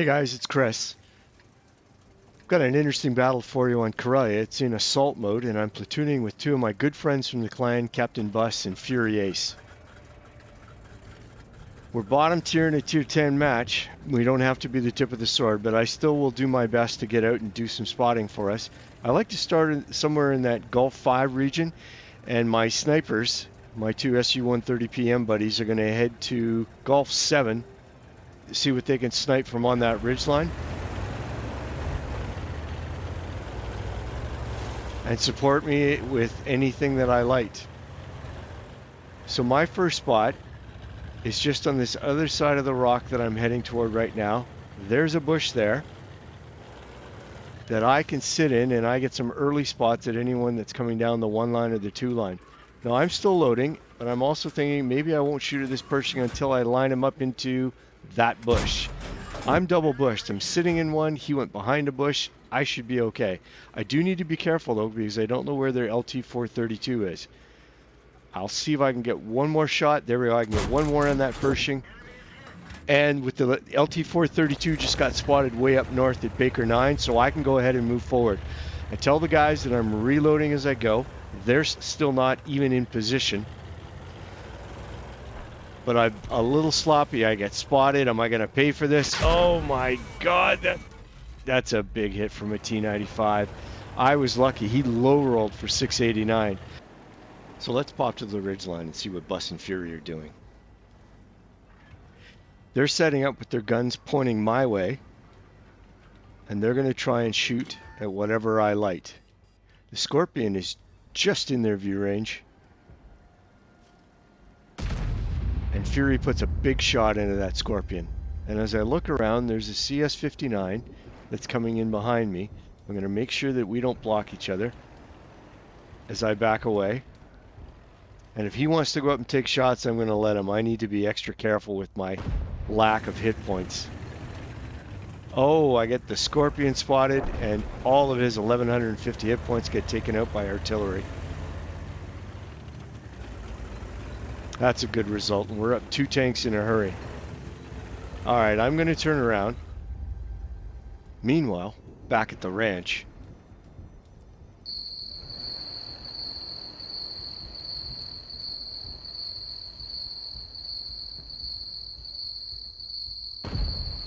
Hey guys, it's Chris. I've got an interesting battle for you on Karelia. It's in assault mode, and I'm platooning with two of my good friends from the clan, Captain Bus and Fury Ace. We're bottom tier in a tier 10 match. We don't have to be the tip of the sword, but I still will do my best to get out and do some spotting for us. I like to start somewhere in that Gulf 5 region, and my snipers, my two SU-130 PM buddies, are going to head to Gulf 7, see what they can snipe from on that ridgeline, and support me with anything that I light. So my first spot is just on this other side of the rock that I'm heading toward right now. There's a bush there that I can sit in, and I get some early spots at anyone that's coming down the 1 line or the 2 line. Now I'm still loading, but I'm also thinking maybe I won't shoot at this Pershing until I line him up into that bush. I'm double bushed. I'm sitting in one. He went behind a bush. I should be okay. I do need to be careful though, because I don't know where their LT-432 is. I'll see if I can get one more shot. There we go. I can get one more on that Pershing. And with the LT-432 just got spotted way up north at Baker 9, so I can go ahead and move forward. I tell the guys that I'm reloading as I go. They're still not even in position. But I'm a little sloppy. I get spotted. Am I going to pay for this? Oh my God, that's a big hit from a T-95. I was lucky. He low rolled for 689. So let's pop to the ridgeline and see what Bus and Fury are doing. They're setting up with their guns pointing my way, and they're going to try and shoot at whatever I light. The Scorpion is just in their view range, and Fury puts a big shot into that Scorpion. And as I look around, there's a CS-59 that's coming in behind me. I'm going to make sure that we don't block each other as I back away. And if he wants to go up and take shots, I'm going to let him. I need to be extra careful with my lack of hit points. Oh, I get the Scorpion spotted, and all of his 1150 hit points get taken out by artillery. That's a good result, and we're up 2 tanks in a hurry. Alright, I'm going to turn around. Meanwhile, back at the ranch,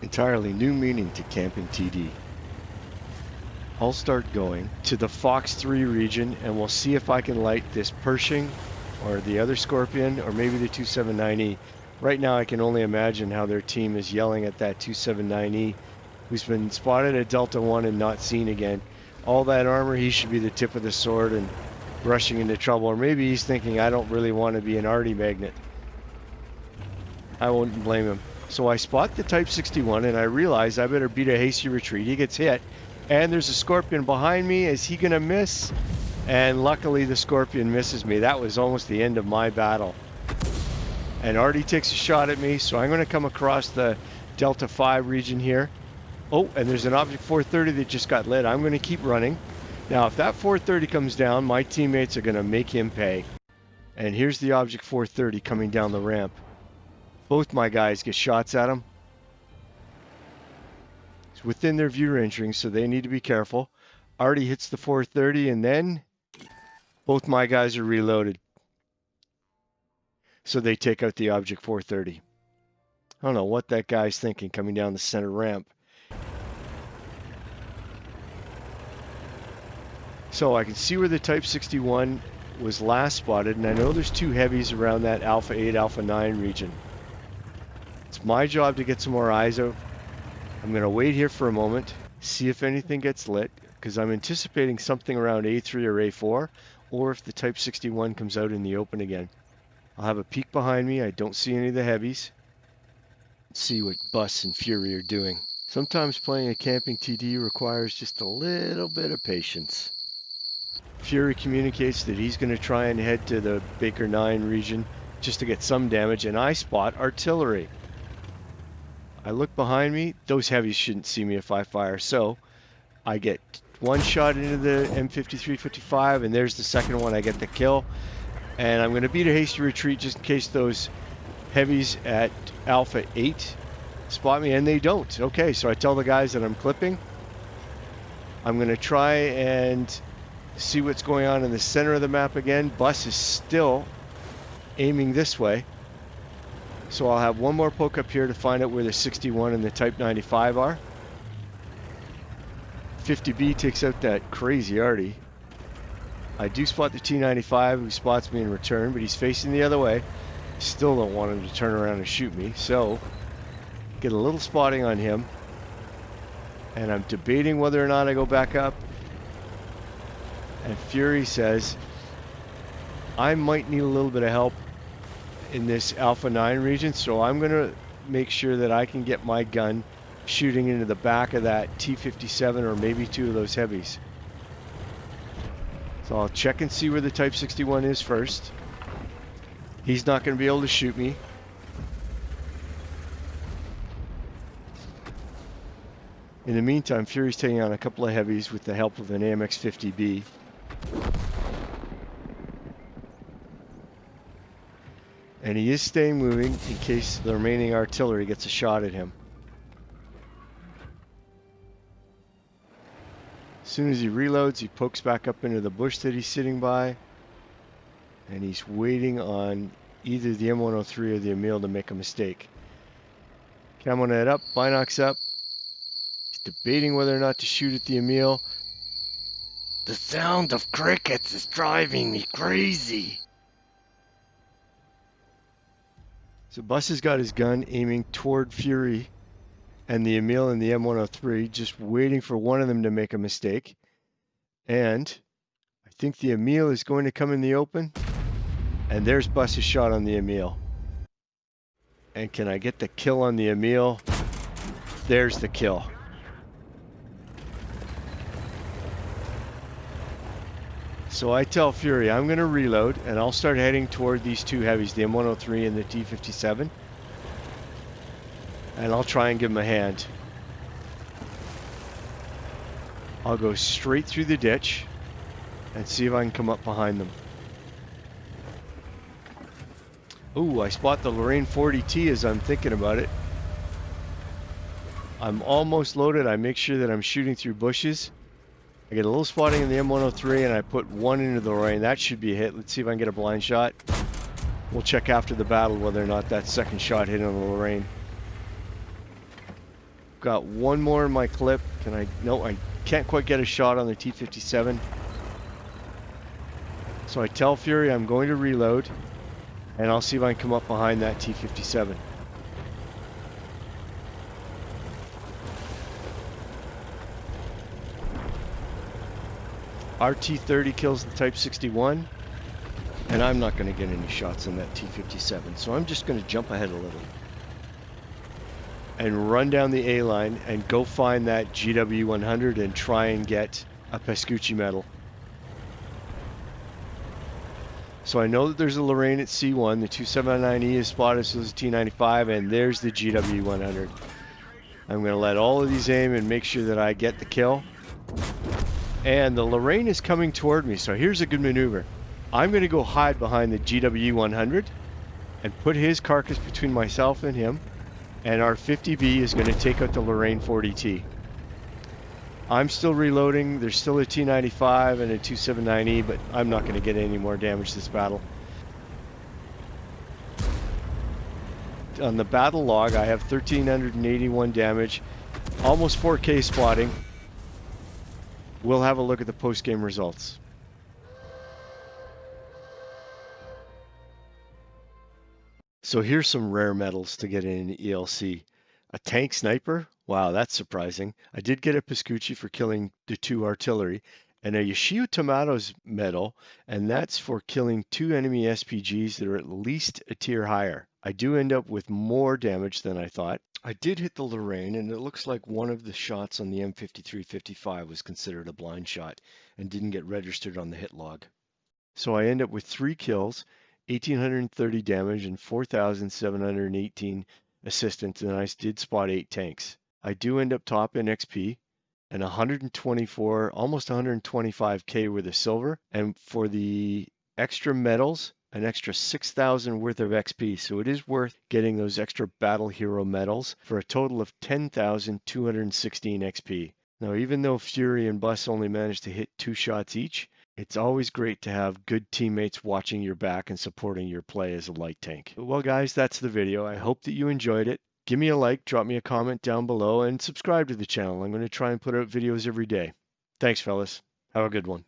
entirely new meaning to camping TD. I'll start going to the Fox 3 region, and we'll see if I can light this Pershing or the other Scorpion or maybe the 279E. Right now I can only imagine how their team is yelling at that 279E who's been spotted at Delta 1 and not seen again. All that armor, he should be the tip of the sword and rushing into trouble. Or maybe he's thinking, I don't really want to be an arty magnet. I wouldn't blame him. So I spot the Type 61 and I realize I better beat a hasty retreat. He gets hit, and there's a Scorpion behind me. Is he gonna miss? And luckily the Scorpion misses me. That was almost the end of my battle. And Artie takes a shot at me, so I'm gonna come across the Delta 5 region here. Oh, and there's an Object 430 that just got lit. I'm gonna keep running. Now if that 430 comes down, my teammates are gonna make him pay. And here's the Object 430 coming down the ramp. Both my guys get shots at him. It's within their view range ring, so they need to be careful. Artie hits the 430, and then both my guys are reloaded. So they take out the Object 430. I don't know what that guy's thinking coming down the center ramp. So I can see where the Type 61 was last spotted, and I know there's 2 heavies around that Alpha 8, Alpha 9 region. It's my job to get some more eyes out. I'm going to wait here for a moment, see if anything gets lit, because I'm anticipating something around A3 or A4, or if the Type 61 comes out in the open again. I'll have a peek behind me. I don't see any of the heavies. Let's see what Bus and Fury are doing. Sometimes playing a camping TD requires just a little bit of patience. Fury communicates that he's going to try and head to the Baker 9 region just to get some damage, and I spot artillery. I look behind me. Those heavies shouldn't see me if I fire, so I get one shot into the M53-55, and there's the second one. I get the kill, and I'm going to beat a hasty retreat just in case those heavies at Alpha 8 spot me, and they don't. Okay, so I tell the guys that I'm clipping. I'm going to try and see what's going on in the center of the map again. Bus is still aiming this way. So I'll have one more poke up here to find out where the 61 and the Type 95 are. 50B takes out that crazy Artie. I do spot the T95 who spots me in return, but he's facing the other way. Still don't want him to turn around and shoot me, so get a little spotting on him. And I'm debating whether or not I go back up. And Fury says, I might need a little bit of help in this Alpha 9 region, so I'm going to make sure that I can get my gun shooting into the back of that T57 or maybe two of those heavies. So I'll check and see where the Type 61 is first. He's not going to be able to shoot me. In the meantime, Fury's taking on a couple of heavies with the help of an AMX 50B. And he is staying moving in case the remaining artillery gets a shot at him. As soon as he reloads, he pokes back up into the bush that he's sitting by. And he's waiting on either the M103 or the Emil to make a mistake. Camo net up, binocs up. He's debating whether or not to shoot at the Emil. The sound of crickets is driving me crazy. So Bus has got his gun aiming toward Fury and the Emil and the M103, just waiting for one of them to make a mistake. And I think the Emil is going to come in the open. And there's Bus's shot on the Emil. And can I get the kill on the Emil? There's the kill. So I tell Fury I'm going to reload and I'll start heading toward these two heavies, the M103 and the T57. And I'll try and give them a hand. I'll go straight through the ditch and see if I can come up behind them. Ooh, I spot the Lorraine 40T as I'm thinking about it. I'm almost loaded. I make sure that I'm shooting through bushes. I get a little spotting in the M103 and I put one into the Lorraine. That should be a hit. Let's see if I can get a blind shot. We'll check after the battle whether or not that second shot hit on the Lorraine. Got one more in my clip. Can I? No, I can't quite get a shot on the T57. So I tell Fury I'm going to reload and I'll see if I can come up behind that T57. Our T30 kills the Type 61, and I'm not going to get any shots on that T57, so I'm just going to jump ahead a little and run down the A line and go find that GW100 and try and get a Pascucci medal. So I know that there's a Lorraine at C1, the 279E is spotted, so there's a T95, and there's the GW100. I'm going to let all of these aim and make sure that I get the kill. And the Lorraine is coming toward me, so here's a good maneuver. I'm going to go hide behind the GW100 and put his carcass between myself and him, and our 50B is going to take out the Lorraine 40T. I'm still reloading. There's still a T95 and a 279E, but I'm not going to get any more damage this battle. On the battle log, I have 1,381 damage, almost 4K spotting. We'll have a look at the post-game results. So here's some rare medals to get in ELC. A tank sniper? Wow, that's surprising. I did get a Pascucci for killing the 2 artillery, and a Yoshio Tamada's medal, and that's for killing 2 enemy SPGs that are at least a tier higher. I do end up with more damage than I thought. I did hit the Lorraine, and it looks like one of the shots on the M53-55 was considered a blind shot and didn't get registered on the hit log. So I end up with 3 kills, 1,830 damage, and 4,718 assistance, and I did spot 8 tanks. I do end up top in XP, and 124, almost 125K with a silver, and for the extra medals, an extra 6,000 worth of XP, so it is worth getting those extra battle hero medals for a total of 10,216 XP. Now, even though Fury and Bus only managed to hit 2 shots each, it's always great to have good teammates watching your back and supporting your play as a light tank. Well, guys, that's the video. I hope that you enjoyed it. Give me a like, drop me a comment down below, and subscribe to the channel. I'm going to try and put out videos every day. Thanks, fellas. Have a good one.